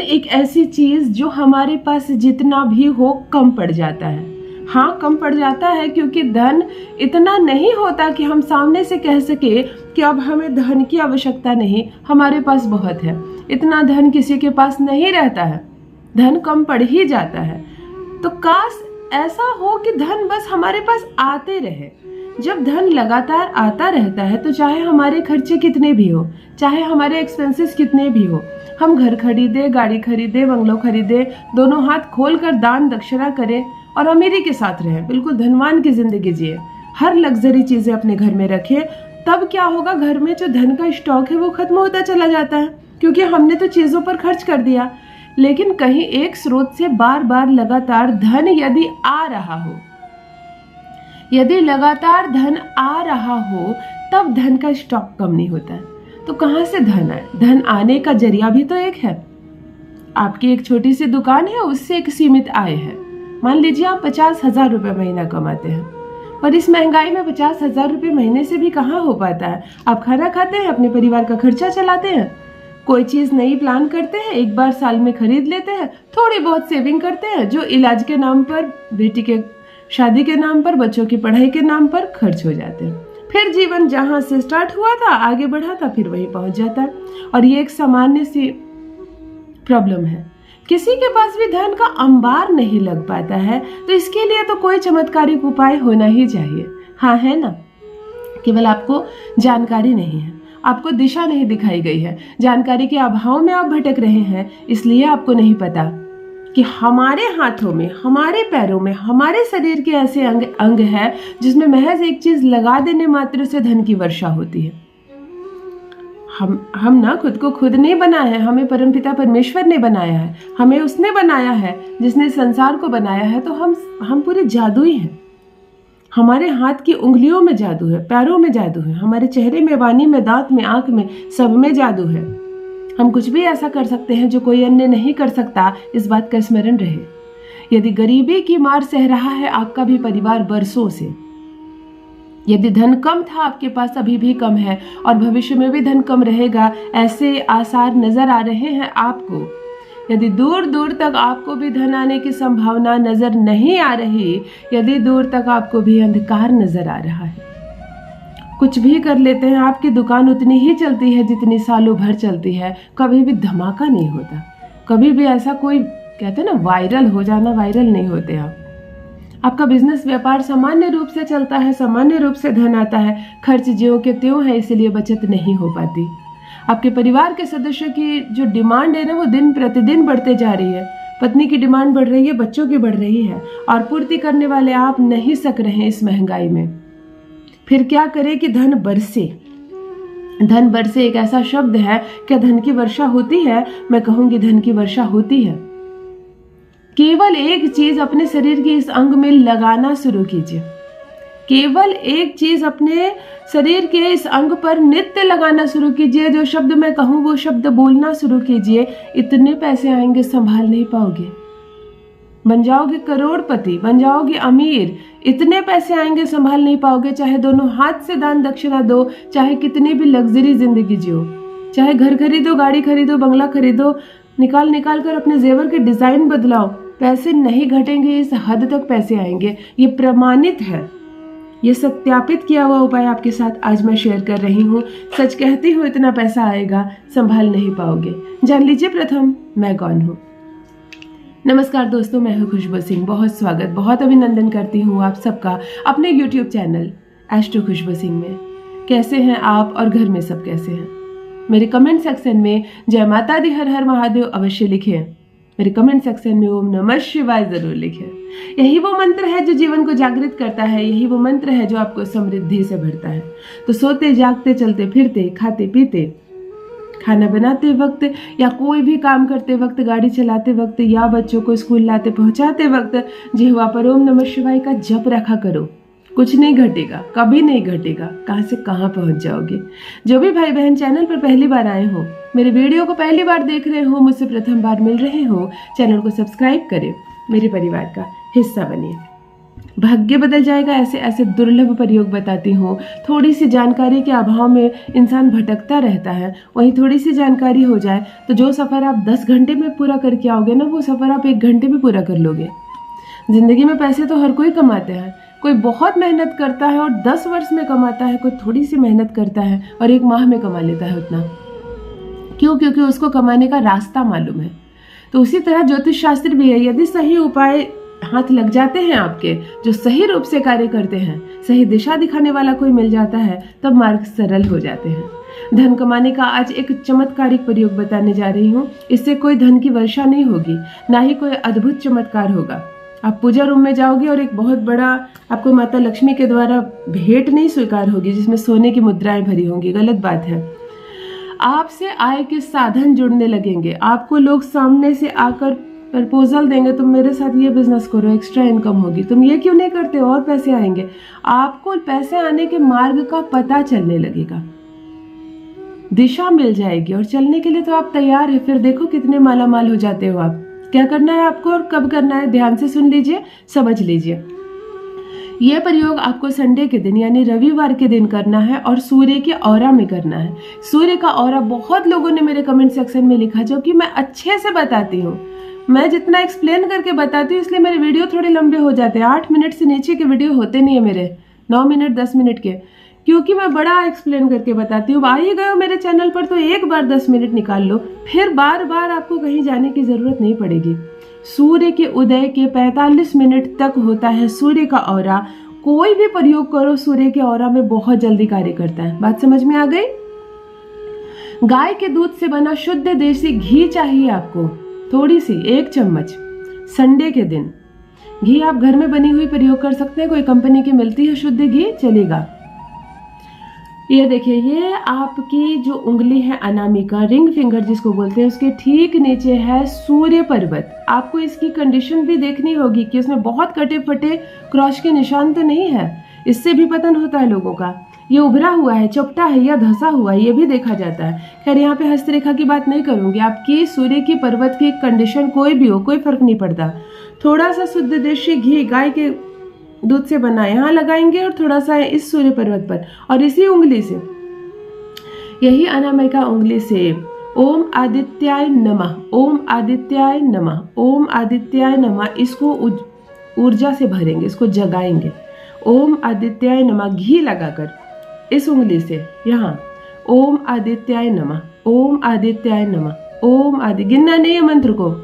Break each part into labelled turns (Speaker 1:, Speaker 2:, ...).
Speaker 1: एक ऐसी चीज जो हमारे पास जितना भी हो कम पड़ जाता है। हाँ, कम पड़ जाता है क्योंकि धन इतना नहीं होता कि हम सामने से कह सके कि अब हमें धन की आवश्यकता नहीं, हमारे पास बहुत है। इतना धन किसी के पास नहीं रहता है, धन कम पड़ ही जाता है। तो काश ऐसा हो कि धन बस हमारे पास आते रहे। जब धन लगातार आता रहता है तो चाहे हमारे खर्चे कितने भी हो, चाहे हमारे एक्सपेंसेस कितने भी हो, हम घर खरीदे, गाड़ी खरीदे, बंगलो खरीदे, दोनों हाथ खोलकर दान दक्षिणा करें और अमीरी के साथ रहें, बिल्कुल धनवान की जिंदगी जिए, हर लग्जरी चीजें अपने घर में रखें, तब क्या होगा, घर में जो धन का स्टॉक है वो खत्म होता चला जाता है क्योंकि हमने तो चीजों पर खर्च कर दिया। लेकिन कहीं एक स्रोत से बार बार लगातार धन यदि आ रहा हो, यदि लगातार धन आ रहा हो, तब धन का स्टॉक कम नहीं होता है। तो कहाँ से धन आए? धन आने का जरिया भी तो एक है। आपकी एक छोटी सी दुकान है, उससे एक सीमित आय है। मान लीजिए आप 50,000 रुपये महीना कमाते हैं, पर इस महंगाई में 50,000 रुपये महीने से भी कहाँ हो पाता है। आप खाना खाते हैं, अपने परिवार का खर्चा चलाते हैं, कोई चीज नई प्लान करते हैं, एक बार साल में खरीद लेते हैं, थोड़ी बहुत सेविंग करते हैं जो इलाज के नाम पर, बेटी के शादी के नाम पर, बच्चों की पढ़ाई के नाम पर खर्च हो जाते हैं। फिर जीवन जहां से स्टार्ट हुआ था, आगे बढ़ा था, फिर वहीं पहुंच जाता है। और ये एक सामान्य सी प्रॉब्लम है। किसी के पास भी धन का अंबार नहीं लग पाता है, तो इसके लिए तो कोई चमत्कारिक उपाय होना ही चाहिए। हाँ, है ना? केवल आपको जानकारी नहीं है, आपको दिशा नहीं दिखाई गई है, जानकारी के अभाव में आप भटक रहे हैं, इसलिए आपको नहीं पता कि हमारे हाथों में, हमारे पैरों में, हमारे शरीर के ऐसे अंग है जिसमें महज एक चीज लगा देने मात्र से धन की वर्षा होती है। हम ना खुद को खुद नहीं बनाए हैं, हमें परमपिता परमेश्वर ने बनाया है, हमें उसने बनाया है जिसने संसार को बनाया है। तो हम पूरे जादुई हैं। हमारे हाथ की उंगलियों में जादू है, पैरों में जादू है, हमारे चेहरे में, वाणी में, दांत में, आंख में, सब में जादू है। हम कुछ भी ऐसा कर सकते हैं जो कोई अन्य नहीं कर सकता, इस बात का स्मरण रहे। यदि गरीबी की मार सह रहा है आपका भी परिवार बरसों से, यदि धन कम था आपके पास, अभी भी कम है और भविष्य में भी धन कम रहेगा, ऐसे आसार नजर आ रहे हैं आपको, यदि दूर दूर तक आपको भी धन आने की संभावना नजर नहीं आ रही, यदि दूर तक आपको भी अंधकार नजर आ रहा है, कुछ भी कर लेते हैं, आपकी दुकान उतनी ही चलती है जितनी सालों भर चलती है, कभी भी धमाका नहीं होता, कभी भी ऐसा कोई कहते हैं ना वायरल हो जाना, वायरल नहीं होते आप। आपका बिजनेस व्यापार सामान्य रूप से चलता है, सामान्य रूप से धन आता है, खर्च ज्यों के त्यों है, इसलिए बचत नहीं हो पाती। आपके परिवार के सदस्यों की जो डिमांड है ना, वो दिन प्रतिदिन बढ़ते जा रही है। पत्नी की डिमांड बढ़ रही है, बच्चों की बढ़ रही है, और पूर्ति करने वाले आप नहीं सक रहे हैं इस महंगाई में। फिर क्या करें कि धन बरसे। धन बरसे एक ऐसा शब्द है, क्या धन की वर्षा होती है? मैं कहूंगी धन की वर्षा होती है। केवल एक चीज अपने शरीर के इस अंग में लगाना शुरू कीजिए, केवल एक चीज अपने शरीर के इस अंग पर नित्य लगाना शुरू कीजिए। जो शब्द मैं कहूं वो शब्द बोलना शुरू कीजिए। इतने पैसे आएंगे संभाल नहीं पाओगे, बन जाओगे करोड़पति, बन जाओगे अमीर। इतने पैसे आएंगे संभाल नहीं पाओगे, चाहे दोनों हाथ से दान दक्षिणा दो, चाहे कितनी भी लग्जरी जिंदगी जियो, चाहे घर खरीदो, गाड़ी खरीदो, बंगला खरीदो, निकाल निकाल कर अपने जेवर के डिजाइन बदलाओ, पैसे नहीं घटेंगे, इस हद तक पैसे आएंगे। ये प्रमाणित है, ये सत्यापित किया हुआ उपाय आपके साथ आज मैं शेयर कर रही हूँ। सच कहती हूँ, इतना पैसा आएगा संभाल नहीं पाओगे। जान लीजिए प्रथम मैं कौन हूँ। नमस्कार दोस्तों, मैं हूँ खुशबू सिंह। बहुत स्वागत, बहुत अभिनंदन करती हूँ आप सबका अपने YouTube चैनल एस्ट्रो खुशबू सिंह में। कैसे हैं आप और घर में सब कैसे हैं? मेरे कमेंट सेक्शन में जय माता दी, हर हर महादेव अवश्य लिखें। मेरे कमेंट सेक्शन में ओम नमः शिवाय जरूर लिखें। यही वो मंत्र है जो जीवन को जागृत करता है, यही वो मंत्र है जो आपको समृद्धि से भरता है। तो सोते जागते, चलते फिरते, खाते पीते, खाना बनाते वक्त, या कोई भी काम करते वक्त, गाड़ी चलाते वक्त, या बच्चों को स्कूल लाते पहुंचाते वक्त जिह्वा पर ओम नमः शिवाय का जप रखा करो। कुछ नहीं घटेगा, कभी नहीं घटेगा, कहां से कहां पहुंच जाओगे। जो भी भाई बहन चैनल पर पहली बार आए हो, मेरे वीडियो को पहली बार देख रहे हो, मुझसे प्रथम बार मिल रहे हो, चैनल को सब्सक्राइब करें, मेरे परिवार का हिस्सा बनिए। भाग्य बदल जाएगा। ऐसे ऐसे दुर्लभ प्रयोग बताती हूँ। थोड़ी सी जानकारी के अभाव में इंसान भटकता रहता है, वहीं थोड़ी सी जानकारी हो जाए तो जो सफ़र आप 10 घंटे में पूरा करके आओगे ना, वो सफ़र आप 1 घंटे में पूरा कर लोगे। ज़िंदगी में पैसे तो हर कोई कमाते हैं, कोई बहुत मेहनत करता है और 10 वर्ष में कमाता है, कोई थोड़ी सी मेहनत करता है और 1 माह में कमा लेता है उतना। क्यों? क्योंकि उसको कमाने का रास्ता मालूम है। तो उसी तरह ज्योतिष शास्त्र भी है। यदि सही उपाय हाथ लग जाते हैं आपके, जो सही रूप से कार्य करते हैं, सही दिशा दिखाने वाला कोई मिल जाता है, तब मार्ग सरल हो जाते हैं। धन कमाने का आज एक चमत्कारिक प्रयोग बताने जा रही हूँ। इससे कोई धन की वर्षा नहीं होगी, ना ही कोई अद्भुत चमत्कार होगा। आप पूजा रूम में जाओगे और एक बहुत बड़ा आपको माता लक्ष्मी के द्वारा भेंट नहीं स्वीकार होगी जिसमें सोने की मुद्राएं भरी होंगी। गलत बात है। आपसे आय के साधन जुड़ने लगेंगे। आपको लोग सामने से आकर प्रपोजल देंगे, तुम मेरे साथ ये बिजनेस करो, एक्स्ट्रा इनकम होगी, तुम ये क्यों नहीं करते, और पैसे आएंगे। आपको पैसे आने के मार्ग का पता चलने लगेगा, दिशा मिल जाएगी और चलने के लिए तो आप तैयार है। फिर देखो कितने माला माल हो जाते हो आप। क्या करना है आपको और कब करना है, ध्यान से सुन लीजिए, समझ लीजिए। यह प्रयोग आपको संडे के दिन यानी रविवार के दिन करना है और सूर्य के औरा में करना है। सूर्य का औरा बहुत लोगों ने मेरे कमेंट सेक्शन में लिखा, जो कि मैं अच्छे से बताती हूँ। मैं जितना एक्सप्लेन करके बताती हूँ इसलिए मेरे वीडियो थोड़े लंबे हो जाते हैं। 8 मिनट से नीचे के वीडियो होते नहीं है मेरे, 9 मिनट 10 मिनट के, क्योंकि मैं बड़ा एक्सप्लेन करके बताती हूँ। आ ही गए हो मेरे चैनल पर तो एक बार 10 मिनट निकाल लो, फिर बार बार आपको कहीं जाने की जरूरत नहीं पड़ेगी। सूर्य के उदय के 45 मिनट तक होता है सूर्य का औरा। कोई भी प्रयोग करो सूर्य के औरा में बहुत जल्दी कार्य करता है। बात समझ में आ गई? गाय के दूध से बना शुद्ध देसी घी चाहिए आपको, थोड़ी सी 1 चम्मच। संडे के दिन घी आप घर में बनी हुई प्रयोग कर सकते हैं, कोई कंपनी की मिलती है शुद्ध घी, चलेगा। ये देखिए, ये आपकी जो उंगली है अनामिका, रिंग फिंगर जिसको बोलते हैं, उसके ठीक नीचे है सूर्य पर्वत। आपको इसकी कंडीशन भी देखनी होगी कि उसमें बहुत कटे फटे क्रॉस के निशान तो नहीं है, इससे भी पतन होता है लोगों का। ये उभरा हुआ है, चपटा है या धंसा हुआ है, ये भी देखा जाता है। खैर यहाँ पे हस्तरेखा की बात नहीं करूंगी। आपकी सूर्य की पर्वत की कंडीशन कोई भी हो, कोई फर्क नहीं पड़ता। थोड़ा सा शुद्ध देशी घी गाय के दूध से बना यहाँ लगाएंगे और थोड़ा सा इस सूर्य पर्वत पर, और इसी उंगली से, यही अनामिका उंगली से ओम आदित्याय नमः, ओम आदित्याय नमः, ओम आदित्याय नमः, इसको ऊर्जा से भरेंगे, इसको जगाएंगे। ओम आदित्याय नमः घी लगाकर इस उंगली से यहाँ ओम आदित्याय नमः, ओम आदित्याय नमः, ओम आदि, गिनना नहीं है मंत्र को।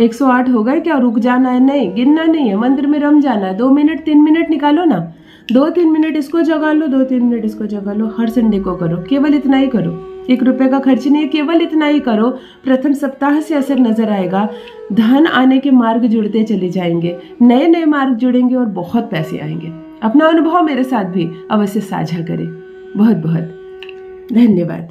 Speaker 1: 108 हो गए क्या, रुक जाना है? नहीं, गिनना नहीं है, मंत्र में रम जाना है। 2 मिनट 3 मिनट निकालो ना, 2-3 मिनट इसको जगा लो, 2-3 मिनट इसको जगा लो। हर संडे को करो, केवल इतना ही करो। 1 रुपए का खर्च नहीं है, केवल इतना ही करो। प्रथम सप्ताह से असर नजर आएगा। धन आने के मार्ग जुड़ते चले जाएंगे, नए नए मार्ग जुड़ेंगे और बहुत पैसे आएंगे। अपना अनुभव मेरे साथ भी अवश्य साझा करें। बहुत बहुत धन्यवाद।